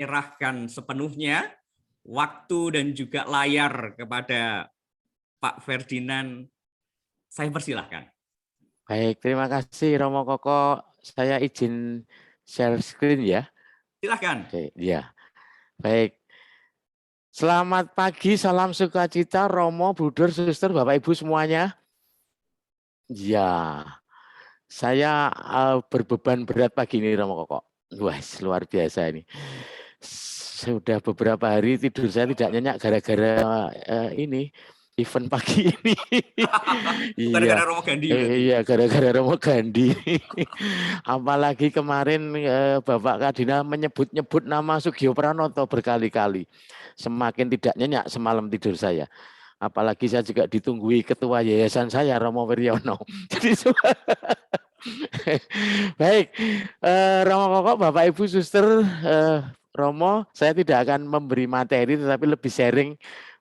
menyerahkan sepenuhnya waktu dan juga layar kepada Pak Ferdinand. Saya persilahkan. Baik, terima kasih Romo Koko. Saya izin share screen ya. Silahkan. Oke, ya. Baik. Selamat pagi, salam sukacita Romo, Bruder, Suster, Bapak Ibu semuanya. Ya, saya berbeban berat pagi ini Romo Koko. Wah, luar biasa ini. Sudah beberapa hari tidur saya tidak nyenyak gara-gara ini event pagi ini. Bukan Iya, gara-gara Romo Gandhi berarti. iya gara-gara Romo Gandhi. Apalagi kemarin Bapak Kardinal menyebut-nyebut nama Sugio Pranoto berkali-kali. Semakin tidak nyenyak semalam tidur saya. Apalagi saya juga ditunggui ketua yayasan saya Romo Wiryono. Jadi baik, Romo Koko, Bapak Ibu Suster, Romo, saya tidak akan memberi materi tetapi lebih sharing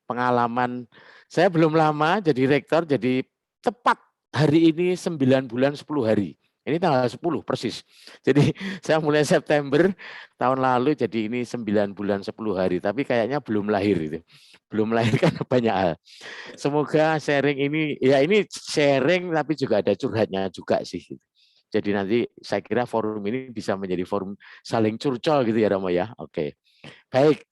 pengalaman. Saya belum lama jadi rektor, jadi tepat hari ini 9 bulan 10 hari. Ini tanggal 10 persis. Jadi saya mulai September tahun lalu, jadi ini 9 bulan 10 hari. Tapi kayaknya belum lahir itu. Belum lahir karena banyak hal. Semoga sharing ini, ya ini sharing tapi juga ada curhatnya juga sih. Jadi nanti saya kira forum ini bisa menjadi forum saling curcol gitu ya Romo ya. Oke. Baik.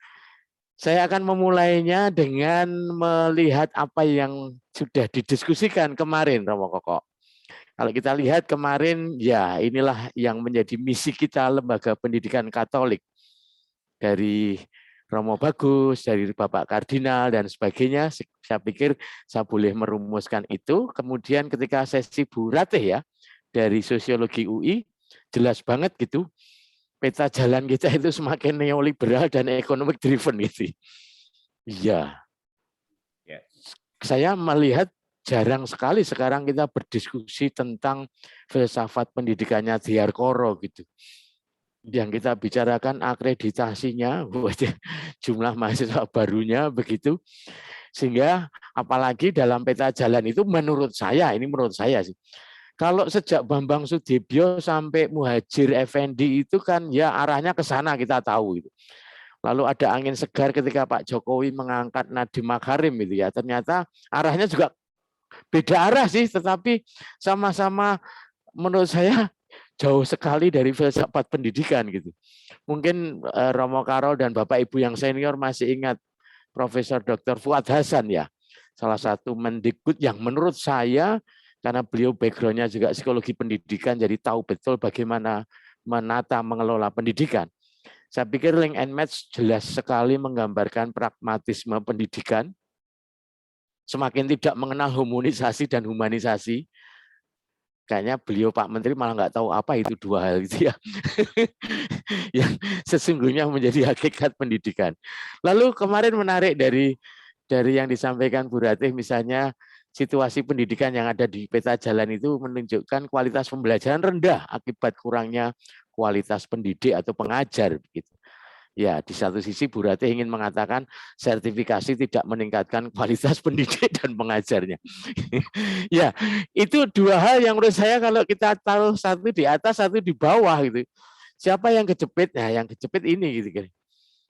Saya akan memulainya dengan melihat apa yang sudah didiskusikan kemarin Romo Koko. Kalau kita lihat kemarin ya inilah yang menjadi misi kita Lembaga Pendidikan Katolik. Dari Romo Bagus, dari Bapak Kardinal dan sebagainya. Saya pikir saya boleh merumuskan itu. Kemudian ketika sesi Bu Ratih ya dari Sosiologi UI jelas banget gitu. Peta jalan kita itu semakin neoliberal dan economic driven gitu. Iya. Saya melihat jarang sekali sekarang kita berdiskusi tentang filsafat pendidikannya Diyarkoro gitu. Yang kita bicarakan akreditasinya, jumlah mahasiswa barunya begitu. Sehingga apalagi dalam peta jalan itu menurut saya sih. Kalau sejak Bambang Sudibyo sampai Muhadjir Effendi itu kan ya arahnya ke sana kita tahu itu. Lalu ada angin segar ketika Pak Jokowi mengangkat Nadiem Makarim itu ya. Ternyata arahnya juga beda arah sih, tetapi sama-sama menurut saya jauh sekali dari filsafat pendidikan gitu. Mungkin Romo Karol dan Bapak Ibu yang senior masih ingat Profesor Dr. Fuad Hasan ya. Salah satu Mendikbud yang menurut saya karena beliau backgroundnya juga psikologi pendidikan, jadi tahu betul bagaimana menata, mengelola pendidikan. Saya pikir link and match jelas sekali menggambarkan pragmatisme pendidikan, semakin tidak mengenal homonisasi dan humanisasi. Kayaknya beliau Pak Menteri malah nggak tahu apa itu dua hal itu ya, yang sesungguhnya menjadi hakikat pendidikan. Lalu kemarin menarik dari yang disampaikan Bu Ratih, misalnya situasi pendidikan yang ada di peta jalan itu menunjukkan kualitas pembelajaran rendah akibat kurangnya kualitas pendidik atau pengajar. Gitu. Ya, di satu sisi Bu Ratih ingin mengatakan sertifikasi tidak meningkatkan kualitas pendidik dan pengajarnya. Ya, itu dua hal yang menurut saya kalau kita taruh satu di atas, satu di bawah gitu. Siapa yang kejepit? Nah, yang kejepit ini gitu.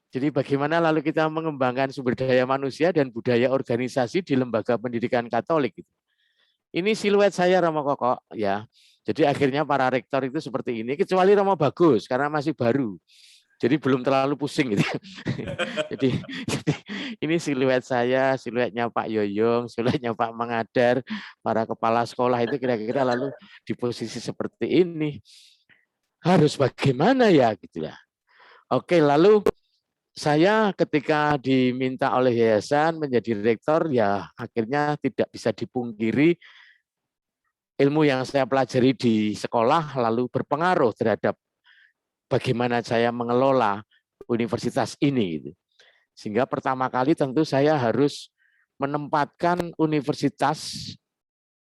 Jadi bagaimana lalu kita mengembangkan sumber daya manusia dan budaya organisasi di lembaga pendidikan Katolik. Ini siluet saya Romo Koko ya. Jadi akhirnya para rektor itu seperti ini, kecuali Romo Bagus karena masih baru. Jadi belum terlalu pusing gitu. jadi ini siluet saya, siluetnya Pak Yoyong, siluetnya Pak Mangadar, para kepala sekolah itu kira-kira lalu di posisi seperti ini. Harus bagaimana ya gitu ya. Oke, lalu saya ketika diminta oleh yayasan menjadi rektor, ya akhirnya tidak bisa dipungkiri ilmu yang saya pelajari di sekolah lalu berpengaruh terhadap bagaimana saya mengelola universitas ini. Gitu. Sehingga pertama kali tentu saya harus menempatkan Universitas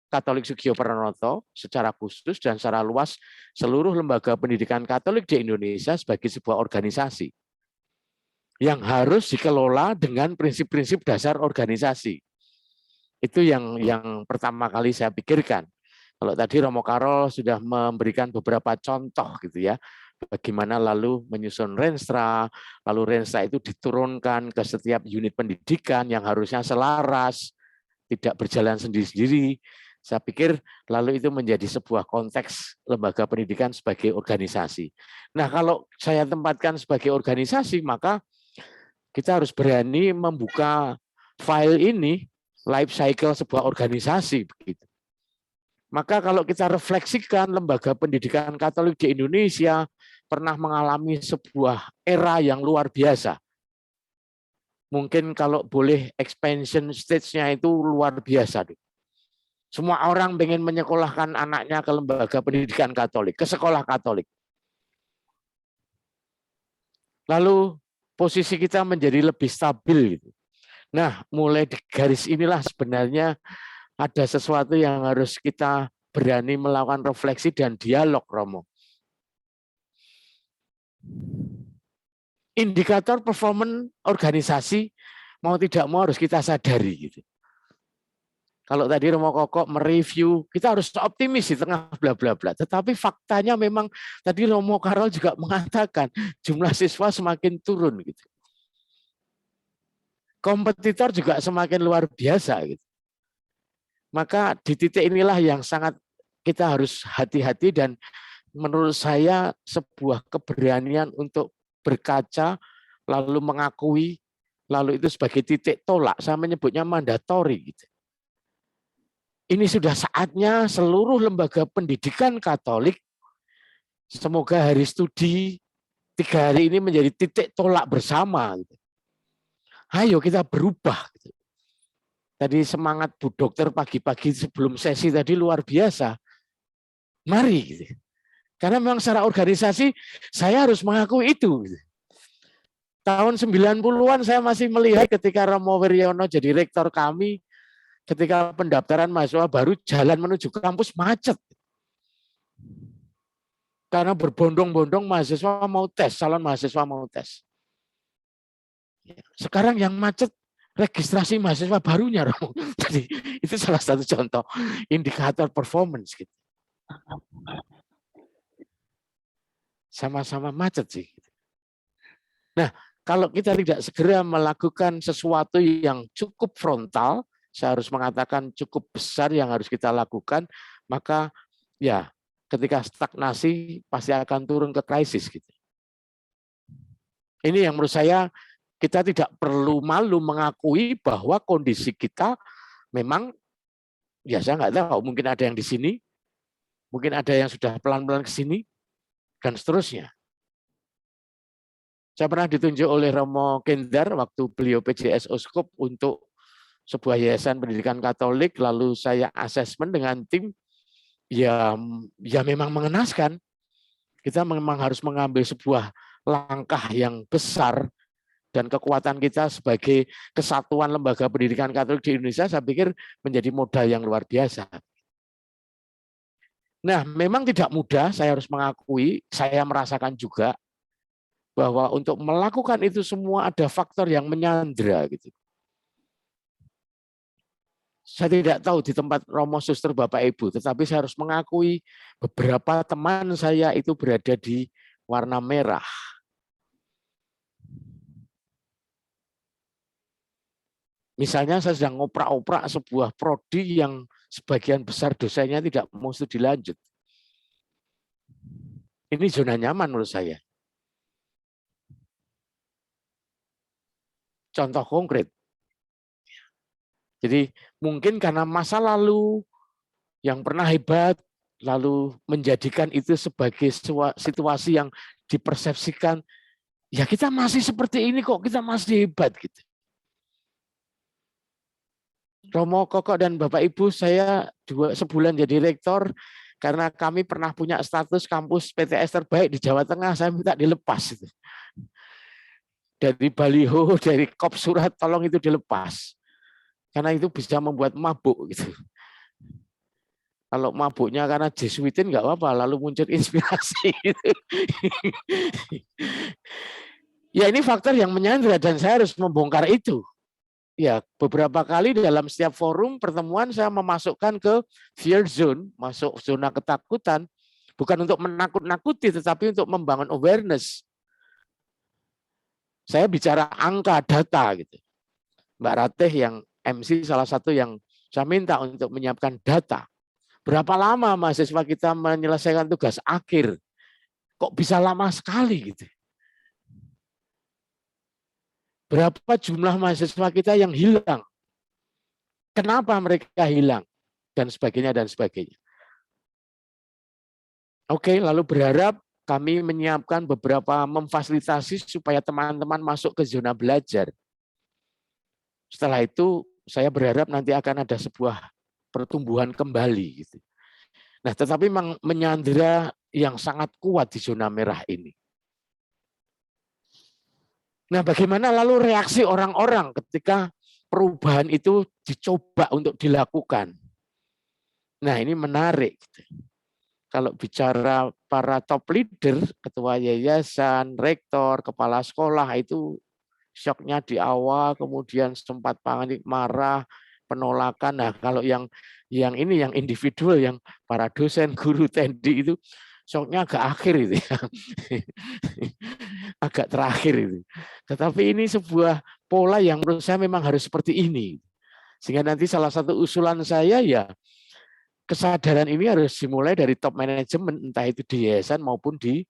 Katolik Sugio Pranoto secara khusus dan secara luas seluruh lembaga pendidikan Katolik di Indonesia sebagai sebuah organisasi yang harus dikelola dengan prinsip-prinsip dasar organisasi. Itu yang pertama kali saya pikirkan. Kalau tadi Romo Karol sudah memberikan beberapa contoh gitu ya, bagaimana lalu menyusun Renstra, lalu Renstra itu diturunkan ke setiap unit pendidikan yang harusnya selaras, tidak berjalan sendiri-sendiri. Saya pikir lalu itu menjadi sebuah konteks lembaga pendidikan sebagai organisasi. Nah, kalau saya tempatkan sebagai organisasi, maka kita harus berani membuka file ini, life cycle sebuah organisasi. Begitu. Maka kalau kita refleksikan lembaga pendidikan Katolik di Indonesia pernah mengalami sebuah era yang luar biasa. Mungkin kalau boleh expansion stage-nya itu luar biasa. Semua orang pengen menyekolahkan anaknya ke lembaga pendidikan Katolik, ke sekolah Katolik. Lalu posisi kita menjadi lebih stabil. Nah, mulai di garis inilah sebenarnya ada sesuatu yang harus kita berani melakukan refleksi dan dialog, Romo. Indikator performance organisasi mau tidak mau harus kita sadari. Gitu. Kalau tadi Romo Koko mereview, kita harus optimis di tengah bla bla bla. Tetapi faktanya memang tadi Romo Karol juga mengatakan jumlah siswa semakin turun gitu. Kompetitor juga semakin luar biasa gitu. Maka di titik inilah yang sangat kita harus hati-hati dan menurut saya sebuah keberanian untuk berkaca lalu mengakui lalu itu sebagai titik tolak. Saya menyebutnya mandatori gitu. Ini sudah saatnya seluruh lembaga pendidikan Katolik, semoga hari studi 3 hari ini menjadi titik tolak bersama. Ayo kita berubah. Tadi semangat Bu Dokter pagi-pagi sebelum sesi tadi luar biasa. Mari. Karena memang secara organisasi saya harus mengakui itu. Tahun 90-an saya masih melihat ketika Romo Wiryono jadi rektor kami, ketika pendaftaran mahasiswa baru jalan menuju ke kampus macet. Karena berbondong-bondong mahasiswa mau tes, calon mahasiswa mau tes. Sekarang yang macet registrasi mahasiswa barunya, Romo. Jadi itu salah satu contoh indikator performance gitu. Sama-sama macet sih. Nah, kalau kita tidak segera melakukan sesuatu yang cukup frontal, saya harus mengatakan cukup besar yang harus kita lakukan, maka ya ketika stagnasi pasti akan turun ke krisis gitu. Ini yang menurut saya kita tidak perlu malu mengakui bahwa kondisi kita memang ya saya nggak tahu, mungkin ada yang di sini, mungkin ada yang sudah pelan-pelan ke sini dan seterusnya. Saya pernah ditunjuk oleh Romo Kendar waktu beliau PJS Uskup untuk sebuah yayasan pendidikan Katolik, lalu saya asesmen dengan tim, ya memang mengenaskan. Kita memang harus mengambil sebuah langkah yang besar dan kekuatan kita sebagai kesatuan lembaga pendidikan Katolik di Indonesia, saya pikir menjadi modal yang luar biasa. Nah, memang tidak mudah, saya harus mengakui, saya merasakan juga bahwa untuk melakukan itu semua ada faktor yang menyandera gitu. Saya tidak tahu di tempat Romo Suster Bapak Ibu, tetapi saya harus mengakui beberapa teman saya itu berada di warna merah. Misalnya saya sedang ngoprak-oprak sebuah prodi yang sebagian besar dosennya tidak mau studi lanjut. Ini zona nyaman menurut saya. Contoh konkret. Jadi mungkin karena masa lalu yang pernah hebat, lalu menjadikan itu sebagai situasi yang dipersepsikan, ya kita masih seperti ini kok, kita masih hebat gitu. Romo Koko dan Bapak Ibu, saya sebulan jadi rektor karena kami pernah punya status kampus PTS terbaik di Jawa Tengah, saya minta dilepas. Gitu. Dari baliho, dari kop surat, tolong itu dilepas. Karena itu bisa membuat mabuk gitu. Kalau mabuknya karena Jesuitin nggak apa-apa, lalu muncul inspirasi. Gitu. Ya ini faktor yang menyandera dan saya harus membongkar itu. Ya beberapa kali dalam setiap forum pertemuan saya memasukkan ke fear zone, masuk zona ketakutan. Bukan untuk menakut-nakuti, tetapi untuk membangun awareness. Saya bicara angka, data gitu. Mbak Ratih yang MC salah satu yang saya minta untuk menyiapkan data. Berapa lama mahasiswa kita menyelesaikan tugas akhir? Kok bisa lama sekali gitu? Berapa jumlah mahasiswa kita yang hilang? Kenapa mereka hilang? Dan sebagainya, dan sebagainya. Oke, lalu berharap kami menyiapkan beberapa memfasilitasi supaya teman-teman masuk ke zona belajar. Setelah itu, saya berharap nanti akan ada sebuah pertumbuhan kembali. Gitu. Nah, tetapi memang menyandera yang sangat kuat di zona merah ini. Nah, bagaimana lalu reaksi orang-orang ketika perubahan itu dicoba untuk dilakukan? Nah, ini menarik. Kalau bicara para top leader, ketua yayasan, rektor, kepala sekolah itu syoknya di awal, kemudian sempat panik, marah, penolakan. Nah, kalau yang ini yang individual, yang para dosen, guru, tendi itu syoknya agak akhir itu ya. Agak terakhir itu. Tetapi ini sebuah pola yang menurut saya memang harus seperti ini. Sehingga nanti salah satu usulan saya ya kesadaran ini harus dimulai dari top manajemen, entah itu di yayasan maupun di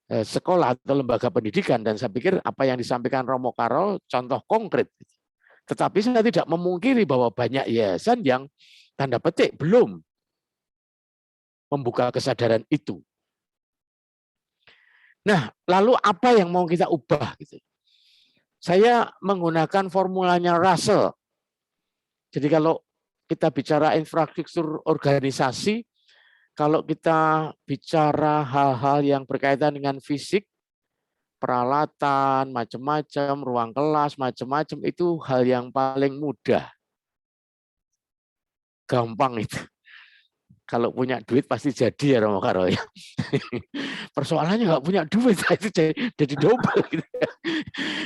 sekolah atau lembaga pendidikan. Dan saya pikir apa yang disampaikan Romo Karol contoh konkret. Tetapi saya tidak memungkiri bahwa banyak yayasan yang tanda petik belum membuka kesadaran itu. Nah, lalu apa yang mau kita ubah? Gitu. Saya menggunakan formulanya Russell. Jadi kalau kita bicara infrastruktur organisasi, kalau kita bicara hal-hal yang berkaitan dengan fisik, peralatan, macam-macam, ruang kelas, macam-macam, itu hal yang paling mudah. Gampang itu. Kalau punya duit pasti jadi ya Romo Karo ya. Persoalannya nggak punya duit itu jadi double gitu.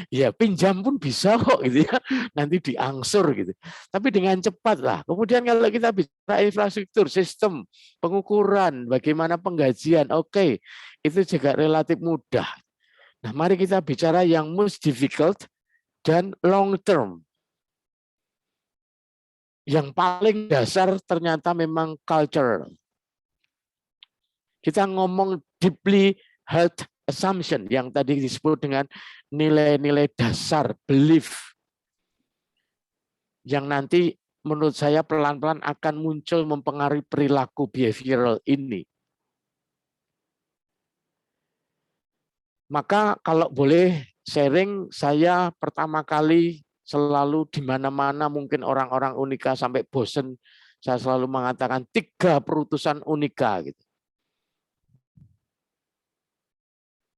Ya pinjam pun bisa kok gitu ya. Nanti diangsur gitu. Tapi dengan cepat lah. Kemudian kalau kita bicara infrastruktur, sistem, pengukuran, bagaimana penggajian, oke, itu juga relatif mudah. Nah, mari kita bicara yang most difficult dan long term. Yang paling dasar ternyata memang culture. Kita ngomong deeply held assumption yang tadi disebut dengan nilai-nilai dasar, belief. Yang nanti menurut saya pelan-pelan akan muncul mempengaruhi perilaku behavioral ini. Maka kalau boleh sharing, saya pertama kali selalu di mana-mana mungkin orang-orang Unika sampai bosen, saya selalu mengatakan 3 perutusan Unika gitu.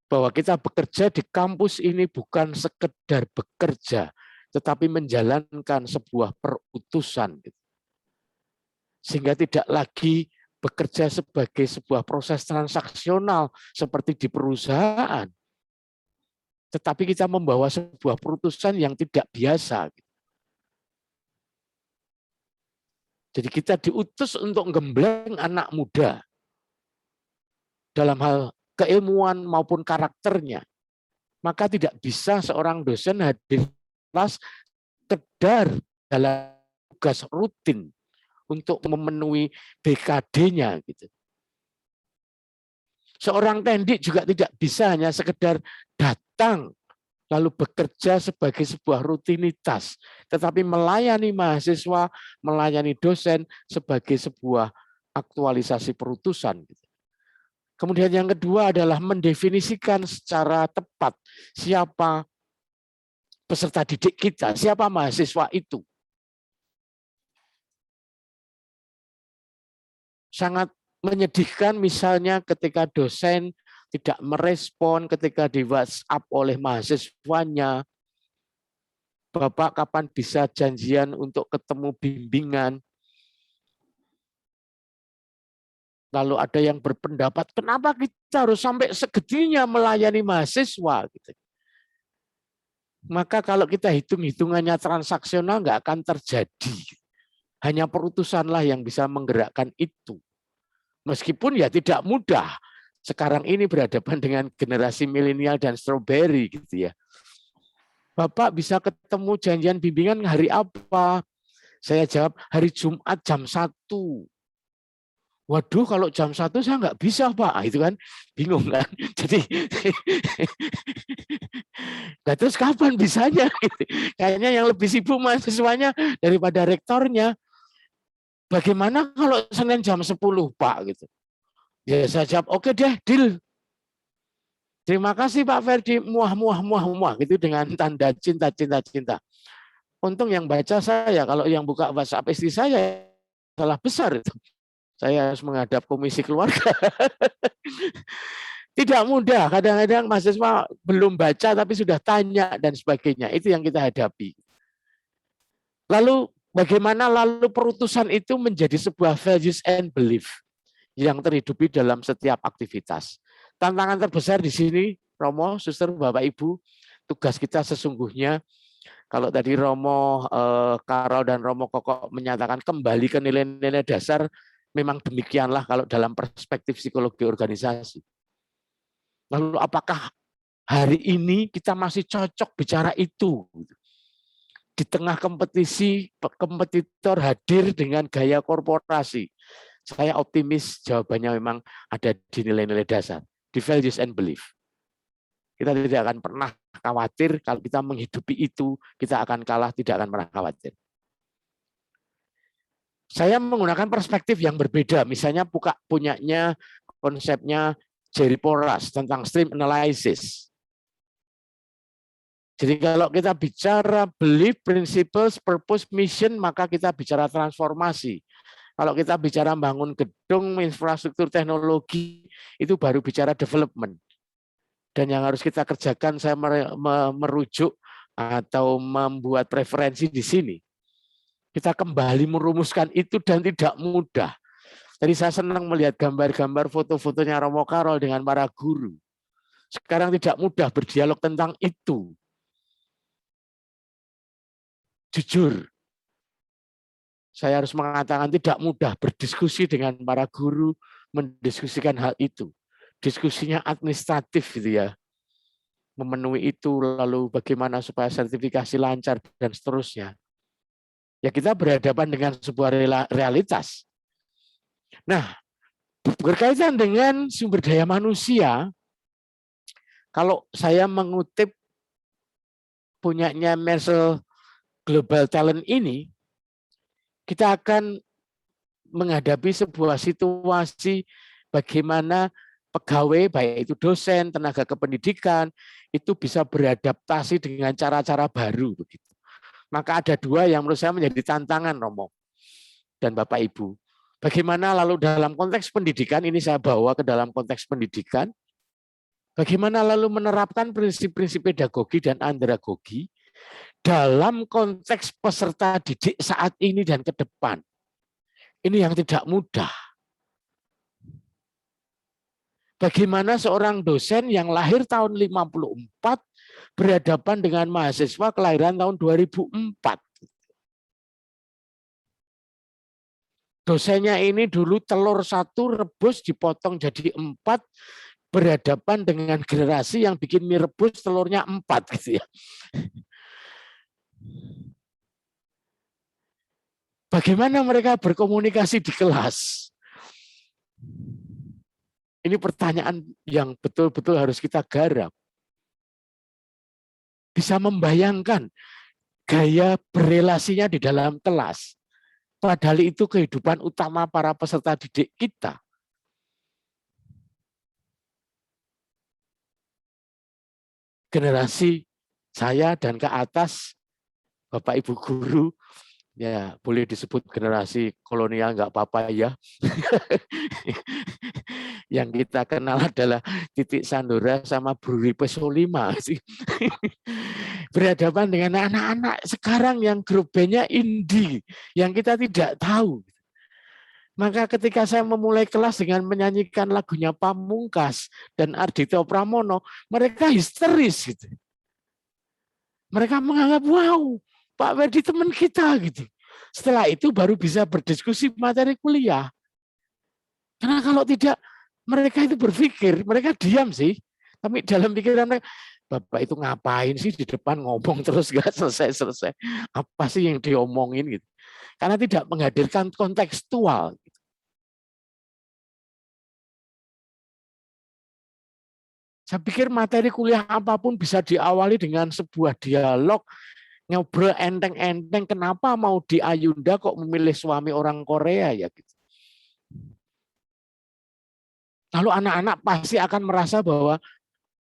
Bahwa kita bekerja di kampus ini bukan sekedar bekerja, tetapi menjalankan sebuah perutusan. Gitu. Sehingga tidak lagi bekerja sebagai sebuah proses transaksional seperti di perusahaan, tetapi kita membawa sebuah perutusan yang tidak biasa. Jadi kita diutus untuk gembleng anak muda dalam hal keilmuan maupun karakternya. Maka tidak bisa seorang dosen hadir kelas sekedar dalam tugas rutin untuk memenuhi BKD-nya. Gitu. Seorang tendik juga tidak bisa hanya sekedar datang lalu bekerja sebagai sebuah rutinitas, tetapi melayani mahasiswa, melayani dosen sebagai sebuah aktualisasi perutusan. Kemudian yang kedua adalah mendefinisikan secara tepat siapa peserta didik kita, siapa mahasiswa itu. Sangat menyedihkan misalnya ketika dosen tidak merespon ketika di WhatsApp oleh mahasiswanya. Bapak kapan bisa janjian untuk ketemu bimbingan? Lalu ada yang berpendapat, kenapa kita harus sampai segitunya melayani mahasiswa? Gitu. Maka kalau kita hitung-hitungannya transaksional nggak akan terjadi. Hanya perutusanlah yang bisa menggerakkan itu. Meskipun ya tidak mudah. Sekarang ini berhadapan dengan generasi milenial dan strawberry gitu ya. Bapak bisa ketemu janjian bimbingan hari apa? Saya jawab hari Jumat jam 1. Waduh, kalau jam 1 saya nggak bisa, Pak. Itu kan bingung kan. Jadi, nah terus kapan bisanya? Kayaknya yang lebih sibuk mahasiswanya daripada rektornya. Bagaimana kalau Senin jam 10, Pak? Gitu. Ya saya jawab, oke deh, deal. Terima kasih Pak Ferdi, muah gitu dengan tanda cinta. Untung yang baca saya, kalau yang buka WhatsApp istri saya salah besar itu. Saya harus menghadap komisi keluarga. Tidak mudah, kadang-kadang mahasiswa belum baca tapi sudah tanya dan sebagainya. Itu yang kita hadapi. Lalu bagaimana perutusan itu menjadi sebuah values and belief yang terhidupi dalam setiap aktivitas. Tantangan terbesar di sini, Romo, Suster, Bapak, Ibu, tugas kita sesungguhnya, kalau tadi Romo Karol dan Romo Koko menyatakan kembali ke nilai-nilai dasar, memang demikianlah kalau dalam perspektif psikologi organisasi. Lalu apakah hari ini kita masih cocok bicara itu? Di tengah kompetisi, kompetitor hadir dengan gaya korporasi. Saya optimis jawabannya memang ada di nilai-nilai dasar, di values and belief. Kita tidak akan pernah khawatir kalau kita menghidupi itu, kita akan kalah, tidak akan pernah khawatir. Saya menggunakan perspektif yang berbeda, misalnya punyanya konsepnya Jerry Porras tentang stream analysis. Jadi kalau kita bicara belief, principles, purpose, mission, maka kita bicara transformasi. Kalau kita bicara bangun gedung, infrastruktur teknologi, itu baru bicara development. Dan yang harus kita kerjakan, saya merujuk atau membuat preferensi di sini. Kita kembali merumuskan itu dan tidak mudah. Jadi saya senang melihat gambar-gambar foto-fotonya Romo Karol dengan para guru. Sekarang tidak mudah berdialog tentang itu. Jujur, saya harus mengatakan tidak mudah berdiskusi dengan para guru, mendiskusikan hal itu. Diskusinya administratif gitu ya. Memenuhi itu, lalu bagaimana supaya sertifikasi lancar dan seterusnya. Ya kita berhadapan dengan sebuah realitas. Nah, berkaitan dengan sumber daya manusia, kalau saya mengutip punyanya Marshall Global Talent ini, kita akan menghadapi sebuah situasi bagaimana pegawai, baik itu dosen, tenaga kependidikan, itu bisa beradaptasi dengan cara-cara baru begitu. Maka ada dua yang menurut saya menjadi tantangan, Romo dan Bapak Ibu. Bagaimana lalu dalam konteks pendidikan, ini saya bawa ke dalam konteks pendidikan, bagaimana lalu menerapkan prinsip-prinsip pedagogi dan andragogi dalam konteks peserta didik saat ini dan ke depan. Ini yang tidak mudah. Bagaimana seorang dosen yang lahir tahun 54 berhadapan dengan mahasiswa kelahiran tahun 2004. Dosennya ini dulu telur 1 rebus dipotong jadi 4, berhadapan dengan generasi yang bikin mie rebus telurnya 4 gitu ya. Bagaimana mereka berkomunikasi di kelas? Ini pertanyaan yang betul-betul harus kita garap. Bisa membayangkan gaya berelasinya di dalam kelas. Padahal itu kehidupan utama para peserta didik kita. Generasi saya dan ke atas, Bapak Ibu guru, ya boleh disebut generasi kolonial, nggak apa-apa ya. Yang kita kenal adalah Titik Sandora sama Bruri Pesolima. Berhadapan dengan anak-anak sekarang yang grup bandnya indie, yang kita tidak tahu. Maka ketika saya memulai kelas dengan menyanyikan lagunya Pamungkas dan Ardhito Pramono, mereka histeris gitu. Mereka menganggap, wow, Pak Ferdi teman kita gitu. Setelah itu baru bisa berdiskusi materi kuliah. Karena kalau tidak, mereka itu berpikir, mereka diam sih. Tapi dalam pikiran mereka, Bapak itu ngapain sih di depan ngomong terus gak selesai-selesai. Apa sih yang diomongin gitu. Karena tidak menghadirkan kontekstual. Saya pikir materi kuliah apapun bisa diawali dengan sebuah dialog, ngobrol enteng-enteng, kenapa mau di Ayunda kok memilih suami orang Korea ya gitu. Lalu anak-anak pasti akan merasa bahwa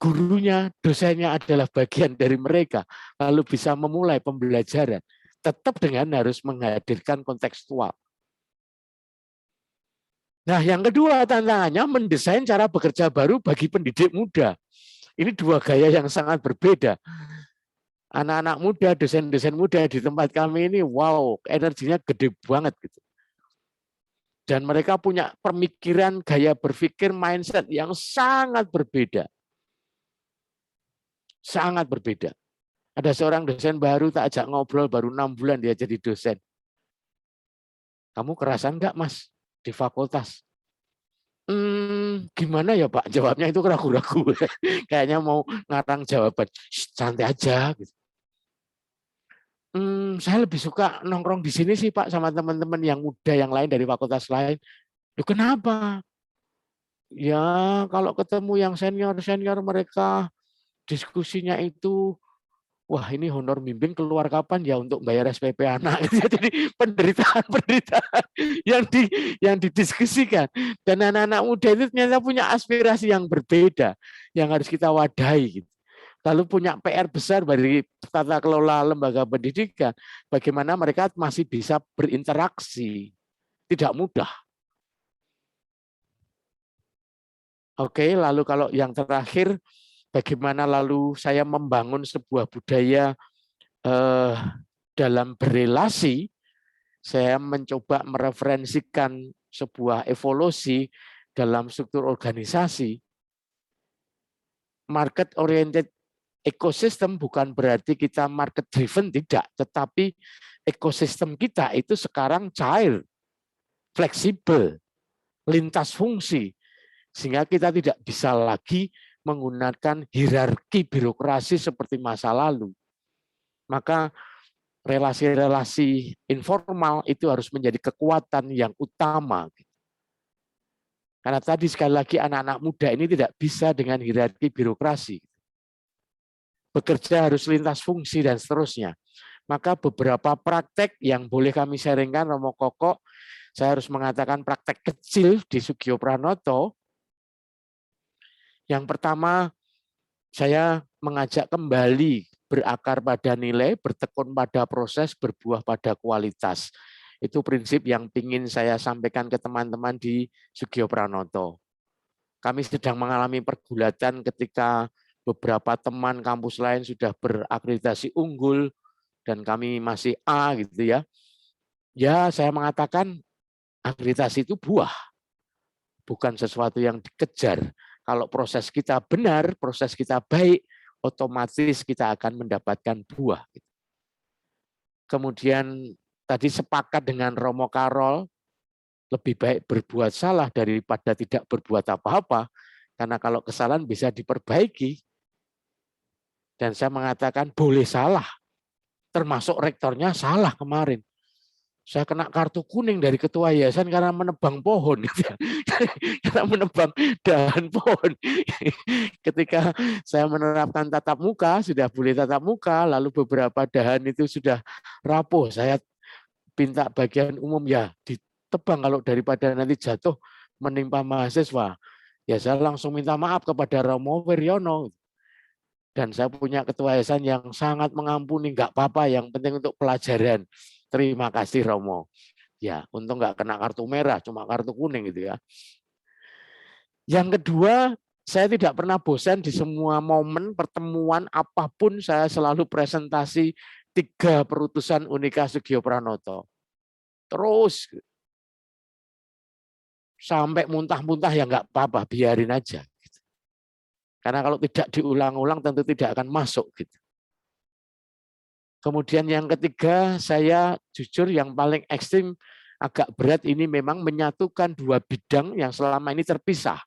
gurunya, dosennya adalah bagian dari mereka, lalu bisa memulai pembelajaran. Tetap dengan harus menghadirkan kontekstual. Nah, yang kedua tantangannya mendesain cara bekerja baru bagi pendidik muda. Ini dua gaya yang sangat berbeda. Anak-anak muda, dosen-dosen muda di tempat kami ini, wow, energinya gede banget gitu. Dan mereka punya pemikiran, gaya berpikir, mindset yang sangat berbeda. Sangat berbeda. Ada seorang dosen baru, tak ajak ngobrol, baru 6 bulan dia jadi dosen. Kamu kerasan nggak, Mas, di fakultas? Gimana ya Pak? Jawabnya itu ragu-ragu. Kayaknya mau ngarang jawaban. Santai aja. Gitu. Saya lebih suka nongkrong di sini sih Pak sama teman-teman yang muda yang lain dari fakultas lain. Loh, kenapa? Ya kalau ketemu yang senior-senior mereka diskusinya itu, wah ini honor bimbing keluar kapan ya untuk bayar SPP anak. Jadi penderitaan-penderitaan yang didiskusikan. Dan anak-anak muda itu ternyata punya aspirasi yang berbeda yang harus kita wadahi. Gitu. Lalu punya PR besar dari tata kelola lembaga pendidikan, bagaimana mereka masih bisa berinteraksi. Tidak mudah. Oke, lalu kalau yang terakhir, bagaimana lalu saya membangun sebuah budaya dalam berelasi, saya mencoba mereferensikan sebuah evolusi dalam struktur organisasi. Market oriented ecosystem bukan berarti kita market driven, tidak, tetapi ekosistem kita itu sekarang cair, fleksibel, lintas fungsi, sehingga kita tidak bisa lagi menggunakan hierarki birokrasi seperti masa lalu. Maka relasi-relasi informal itu harus menjadi kekuatan yang utama. Karena tadi sekali lagi anak-anak muda ini tidak bisa dengan hierarki birokrasi. Bekerja harus lintas fungsi dan seterusnya. Maka beberapa praktek yang boleh kami sharingkan, Romo Koko, saya harus mengatakan praktek kecil di Sugio Pranoto. Yang pertama, saya mengajak kembali berakar pada nilai, bertekun pada proses, berbuah pada kualitas. Itu prinsip yang ingin saya sampaikan ke teman-teman di Sugio Pranoto. Kami sedang mengalami pergulatan ketika beberapa teman kampus lain sudah berakreditasi unggul dan kami masih A gitu ya. Ya, saya mengatakan akreditasi itu buah, bukan sesuatu yang dikejar. Kalau proses kita benar, proses kita baik, otomatis kita akan mendapatkan buah. Kemudian tadi sepakat dengan Romo Karol, lebih baik berbuat salah daripada tidak berbuat apa-apa, karena kalau kesalahan bisa diperbaiki. Dan saya mengatakan boleh salah, termasuk rektornya salah kemarin. Saya kena kartu kuning dari ketua yayasan karena menebang pohon, karena menebang dahan pohon. Ketika saya menerapkan tatap muka, sudah boleh tatap muka, lalu beberapa dahan itu sudah rapuh. Saya minta bagian umum ya ditebang kalau daripada nanti jatuh menimpa mahasiswa. Ya saya langsung minta maaf kepada Romo Wiryono. Dan saya punya ketua yayasan yang sangat mengampuni, nggak apa-apa, yang penting untuk pelajaran. Terima kasih Romo. Ya, untung nggak kena kartu merah, cuma kartu kuning gitu ya. Yang kedua, saya tidak pernah bosan di semua momen pertemuan apapun, saya selalu presentasi 3 perutusan Unika Sugio Pranoto. Terus sampai muntah-muntah ya nggak apa-apa, biarin aja. Karena kalau tidak diulang-ulang tentu tidak akan masuk gitu. Kemudian yang ketiga, saya jujur yang paling ekstrim agak berat ini memang menyatukan dua bidang yang selama ini terpisah.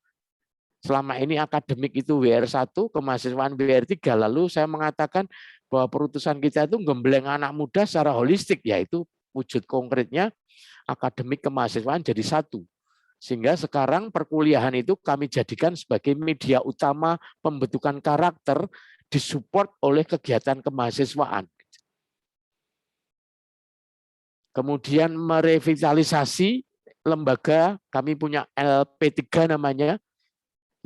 Selama ini akademik itu WR1, kemahasiswaan WR3, lalu saya mengatakan bahwa perutusan kita itu gembleng anak muda secara holistik, yaitu wujud konkretnya akademik kemahasiswaan jadi satu. Sehingga sekarang perkuliahan itu kami jadikan sebagai media utama pembentukan karakter disupport oleh kegiatan kemahasiswaan. Kemudian merevitalisasi lembaga, kami punya LP3 namanya,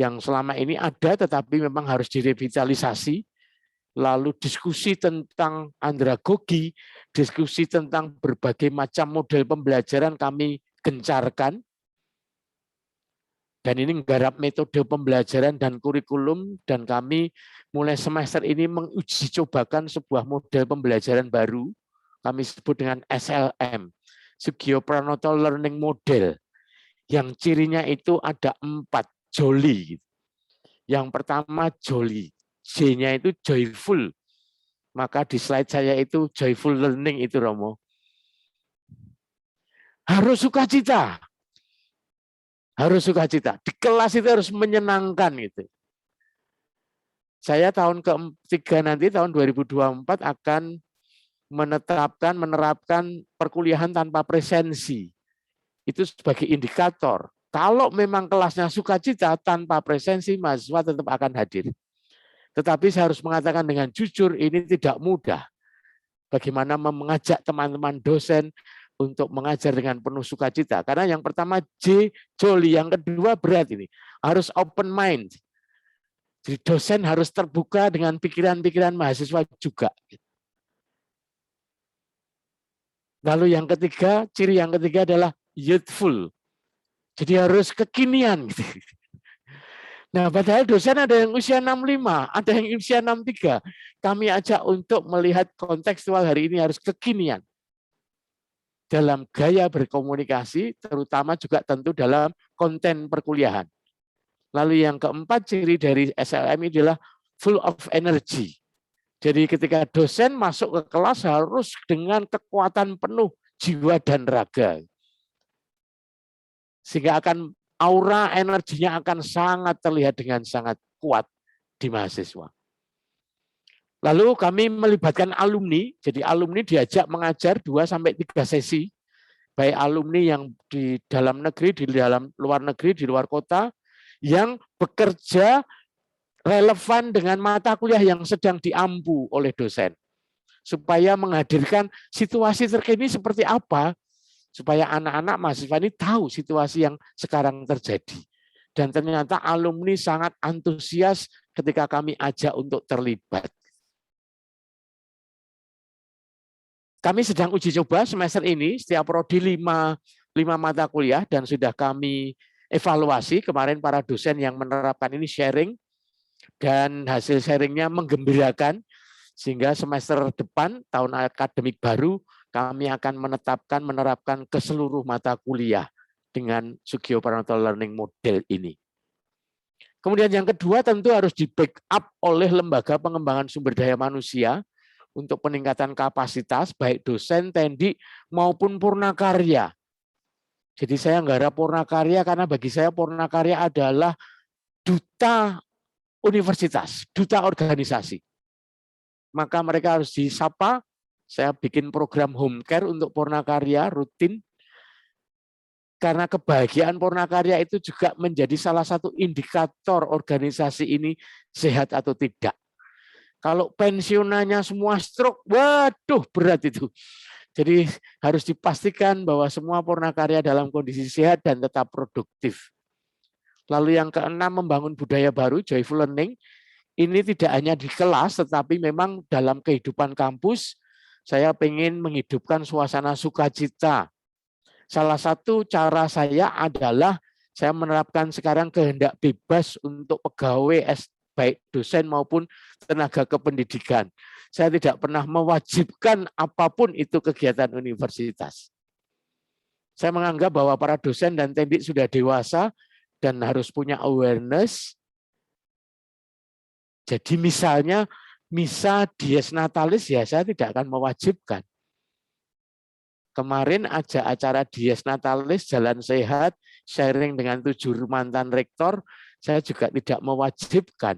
yang selama ini ada tetapi memang harus direvitalisasi. Lalu diskusi tentang andragogi, diskusi tentang berbagai macam model pembelajaran kami gencarkan. Dan ini menggarap metode pembelajaran dan kurikulum, dan kami mulai semester ini menguji cobakan sebuah model pembelajaran baru, kami sebut dengan SLM, Sugio Pranoto Learning Model, yang cirinya itu ada 4, jolly. Yang pertama jolly, J-nya itu joyful, maka di slide saya itu joyful learning itu Romo. Harus sukacita. Harus sukacita. Di kelas itu harus menyenangkan gitu. Saya tahun ke-3 nanti, tahun 2024 akan menerapkan perkuliahan tanpa presensi. Itu sebagai indikator. Kalau memang kelasnya sukacita tanpa presensi, mahasiswa tetap akan hadir. Tetapi saya harus mengatakan dengan jujur, ini tidak mudah. Bagaimana mengajak teman-teman dosen untuk mengajar dengan penuh sukacita. Karena yang pertama J, jolly, yang kedua berat ini. Harus open mind. Jadi dosen harus terbuka dengan pikiran-pikiran mahasiswa juga. Lalu yang ketiga, ciri yang ketiga adalah youthful. Jadi harus kekinian. Nah, padahal dosen ada yang usia 65, ada yang usia 63. Kami ajak untuk melihat kontekstual hari ini harus kekinian. Dalam gaya berkomunikasi, terutama juga tentu dalam konten perkuliahan. Lalu yang keempat, ciri dari SLM adalah full of energy. Jadi ketika dosen masuk ke kelas harus dengan kekuatan penuh jiwa dan raga. Sehingga akan aura energinya akan sangat terlihat dengan sangat kuat di mahasiswa. Lalu kami melibatkan alumni, jadi alumni diajak mengajar 2-3 sesi, baik alumni yang di dalam negeri, di dalam luar negeri, di luar kota, yang bekerja relevan dengan mata kuliah yang sedang diampu oleh dosen. Supaya menghadirkan situasi terkini seperti apa, supaya anak-anak mahasiswa ini tahu situasi yang sekarang terjadi. Dan ternyata alumni sangat antusias ketika kami ajak untuk terlibat. Kami sedang uji coba semester ini, setiap prodi 5 mata kuliah, dan sudah kami evaluasi. Kemarin para dosen yang menerapkan ini sharing, dan hasil sharingnya menggembirakan, sehingga semester depan, tahun akademik baru, kami akan menerapkan ke seluruh mata kuliah dengan Sugio Pranoto Learning Model ini. Kemudian yang kedua tentu harus di-backup oleh lembaga pengembangan sumber daya manusia untuk peningkatan kapasitas baik dosen, tendi maupun purnakarya. Jadi saya nggarap purnakarya karena bagi saya purnakarya adalah duta universitas, duta organisasi. Maka mereka harus disapa. Saya bikin program home care untuk purnakarya rutin. Karena kebahagiaan purnakarya itu juga menjadi salah satu indikator organisasi ini sehat atau tidak. Kalau pensiunannya semua stroke, waduh berat itu. Jadi harus dipastikan bahwa semua purnakarya dalam kondisi sehat dan tetap produktif. Lalu yang keenam, membangun budaya baru, joyful learning. Ini tidak hanya di kelas, tetapi memang dalam kehidupan kampus, saya ingin menghidupkan suasana sukacita. Salah satu cara saya adalah saya menerapkan sekarang kehendak bebas untuk pegawai baik dosen maupun tenaga kependidikan. Saya tidak pernah mewajibkan apapun itu kegiatan universitas. Saya menganggap bahwa para dosen dan tendik sudah dewasa dan harus punya awareness. Jadi misalnya misa dies natalis, ya saya tidak akan mewajibkan. Kemarin ada acara Dies Natalis, Jalan Sehat, sharing dengan 7 mantan rektor, saya juga tidak mewajibkan.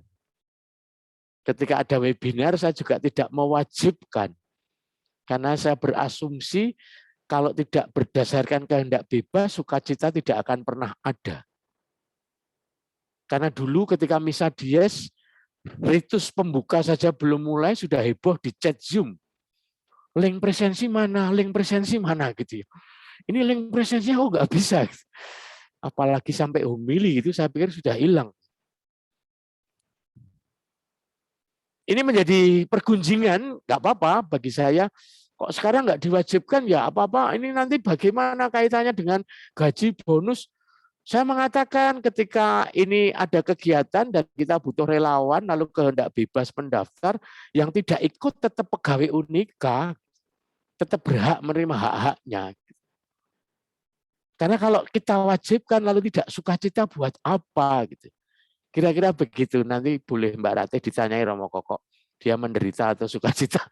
Ketika ada webinar, saya juga tidak mewajibkan. Karena saya berasumsi kalau tidak berdasarkan kehendak bebas, sukacita tidak akan pernah ada. Karena dulu ketika misa Dies, ritus pembuka saja belum mulai, sudah heboh di chat Zoom. Link presensi mana, gitu ya. Ini link presensinya kok nggak bisa. Apalagi sampai homili itu saya pikir sudah hilang. Ini menjadi pergunjingan, nggak apa-apa bagi saya. Kok sekarang nggak diwajibkan, ya apa-apa. Ini nanti bagaimana kaitannya dengan gaji, bonus. Saya mengatakan ketika ini ada kegiatan dan kita butuh relawan, lalu kehendak bebas pendaftar, yang tidak ikut tetap pegawai Unika, tetap berhak menerima hak-haknya. Karena kalau kita wajibkan lalu tidak sukacita buat apa gitu. Kira-kira begitu. Nanti boleh Mbak Ratih ditanyai Romo Koko. Dia menderita atau sukacita.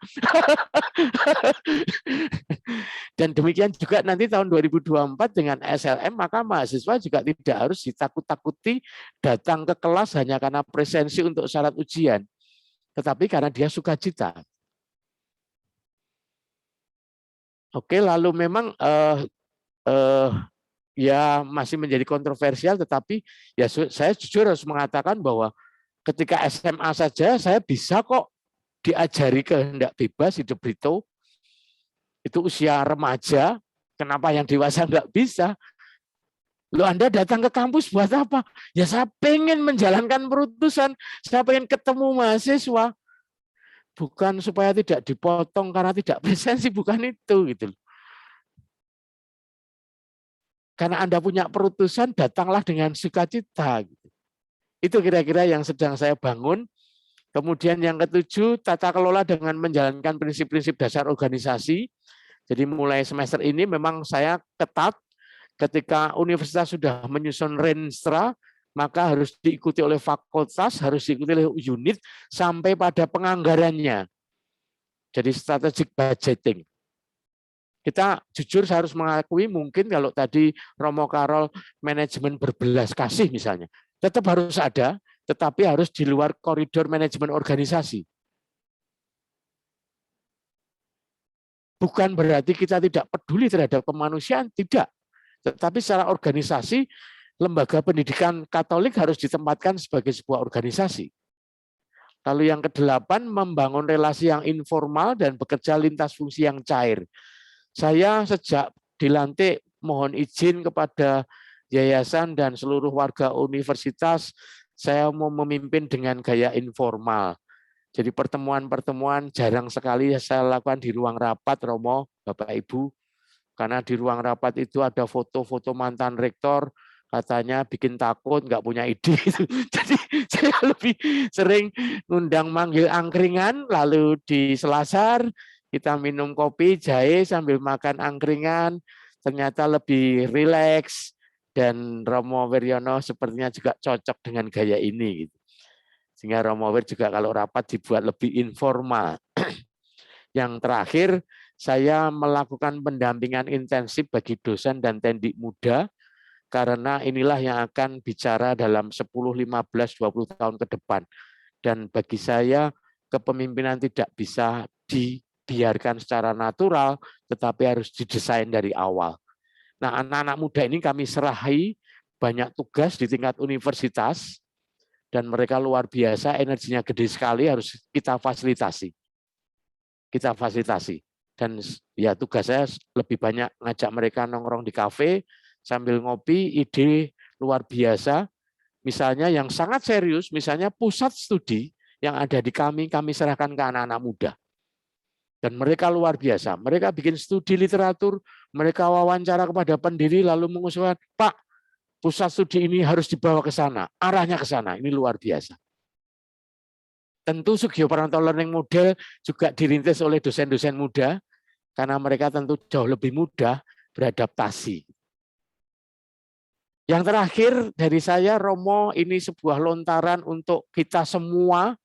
Dan demikian juga nanti tahun 2024 dengan SLM, maka mahasiswa juga tidak harus ditakut-takuti datang ke kelas hanya karena presensi untuk syarat ujian. Tetapi karena dia sukacita. Oke, lalu memang ya masih menjadi kontroversial, tetapi ya saya jujur harus mengatakan bahwa ketika SMA saja saya bisa kok diajari kehendak bebas hidup itu usia remaja, kenapa yang dewasa nggak bisa? Loh, Anda datang ke kampus buat apa? Ya saya pengen menjalankan perutusan, saya pengen ketemu mahasiswa, bukan supaya tidak dipotong karena tidak presensi, bukan itu gitu. Karena Anda punya perutusan, datanglah dengan sukacita. Itu kira-kira yang sedang saya bangun. Kemudian yang ketujuh, tata kelola dengan menjalankan prinsip-prinsip dasar organisasi. Jadi mulai semester ini memang saya ketat, ketika universitas sudah menyusun renstra, maka harus diikuti oleh fakultas, harus diikuti oleh unit, sampai pada penganggarannya. Jadi strategic budgeting. Kita jujur saya harus mengakui mungkin kalau tadi Romo Karol manajemen berbelas kasih misalnya, tetap harus ada, tetapi harus di luar koridor manajemen organisasi. Bukan berarti kita tidak peduli terhadap kemanusiaan, tidak. Tetapi secara organisasi, lembaga pendidikan Katolik harus ditempatkan sebagai sebuah organisasi. Lalu yang ke-8, membangun relasi yang informal dan bekerja lintas fungsi yang cair. Saya sejak dilantik mohon izin kepada yayasan dan seluruh warga universitas, saya mau memimpin dengan gaya informal. Jadi pertemuan-pertemuan jarang sekali saya lakukan di ruang rapat, Romo, Bapak Ibu. Karena di ruang rapat itu ada foto-foto mantan rektor, katanya bikin takut, nggak punya ide. Jadi saya lebih sering ngundang manggil angkringan, lalu di Selasar, kita minum kopi, jahe sambil makan angkringan, ternyata lebih rileks, dan Romo Wiryono sepertinya juga cocok dengan gaya ini. Sehingga Romo Wir juga kalau rapat dibuat lebih informal. Yang terakhir, saya melakukan pendampingan intensif bagi dosen dan tendik muda, karena inilah yang akan bicara dalam 10, 15, 20 tahun ke depan. Dan bagi saya, kepemimpinan tidak bisa dibiarkan secara natural, tetapi harus didesain dari awal. Nah, anak-anak muda ini kami serahi banyak tugas di tingkat universitas, dan mereka luar biasa, energinya gede sekali, harus kita fasilitasi. Kita fasilitasi. Dan ya tugas saya lebih banyak ngajak mereka nongkrong di kafe, sambil ngopi, ide luar biasa. Misalnya yang sangat serius, misalnya pusat studi yang ada di kami serahkan ke anak-anak muda. Dan mereka luar biasa. Mereka bikin studi literatur, mereka wawancara kepada pendiri, lalu mengusulkan, Pak, pusat studi ini harus dibawa ke sana, arahnya ke sana. Ini luar biasa. Tentu Sugio Paranto Learning Model juga dirintis oleh dosen-dosen muda, karena mereka tentu jauh lebih mudah beradaptasi. Yang terakhir dari saya, Romo, ini sebuah lontaran untuk kita semua.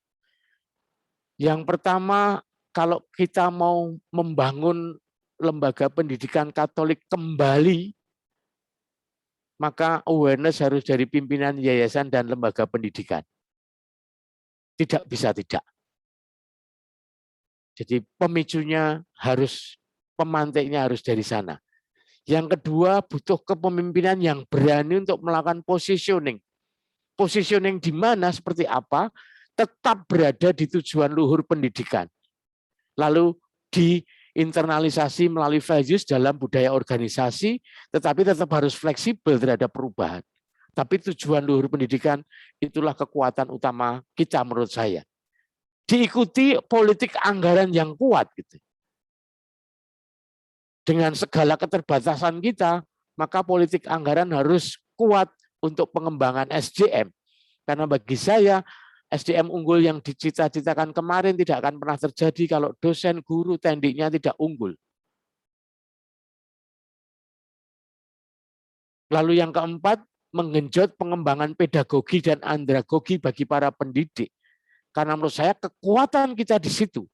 Yang pertama, kalau kita mau membangun lembaga pendidikan Katolik kembali, maka awareness harus dari pimpinan yayasan dan lembaga pendidikan. Tidak bisa tidak. Jadi pemicunya harus, pemantiknya harus dari sana. Yang kedua, butuh kepemimpinan yang berani untuk melakukan positioning. Positioning di mana, seperti apa, tetap berada di tujuan luhur pendidikan. Lalu diinternalisasi melalui values dalam budaya organisasi, tetapi tetap harus fleksibel terhadap perubahan. Tapi tujuan luhur pendidikan itulah kekuatan utama kita menurut saya. Diikuti politik anggaran yang kuat gitu. Dengan segala keterbatasan kita, maka politik anggaran harus kuat untuk pengembangan SDM. Karena bagi saya, SDM unggul yang dicita-citakan kemarin tidak akan pernah terjadi kalau dosen, guru, tendiknya tidak unggul. Lalu yang keempat, menggenjot pengembangan pedagogi dan andragogi bagi para pendidik. Karena menurut saya kekuatan kita di situ.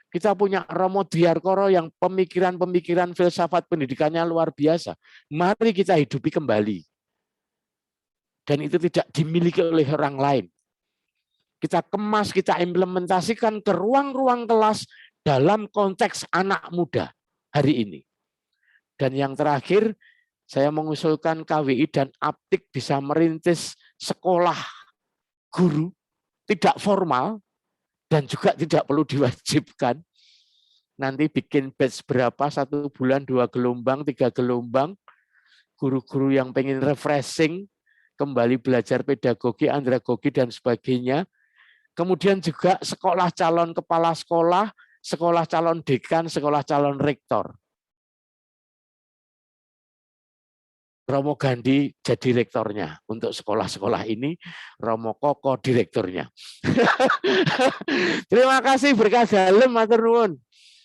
Kita punya Romo Diarkoro yang pemikiran-pemikiran filsafat pendidikannya luar biasa. Mari kita hidupi kembali. Dan itu tidak dimiliki oleh orang lain. Kita kemas, kita implementasikan ke ruang-ruang kelas dalam konteks anak muda hari ini. Dan yang terakhir, saya mengusulkan KWI dan Aptik bisa merintis sekolah guru, tidak formal, dan juga tidak perlu diwajibkan. Nanti bikin batch berapa, 1 bulan, 2 gelombang, 3 gelombang, guru-guru yang pengen refreshing, kembali belajar pedagogi, andragogi, dan sebagainya. Kemudian juga sekolah calon kepala sekolah, sekolah calon dekan, sekolah calon rektor. Romo Gandhi jadi rektornya untuk sekolah-sekolah ini, Romo Koko direkturnya. Terima kasih, berkah dalem, matur nuwun.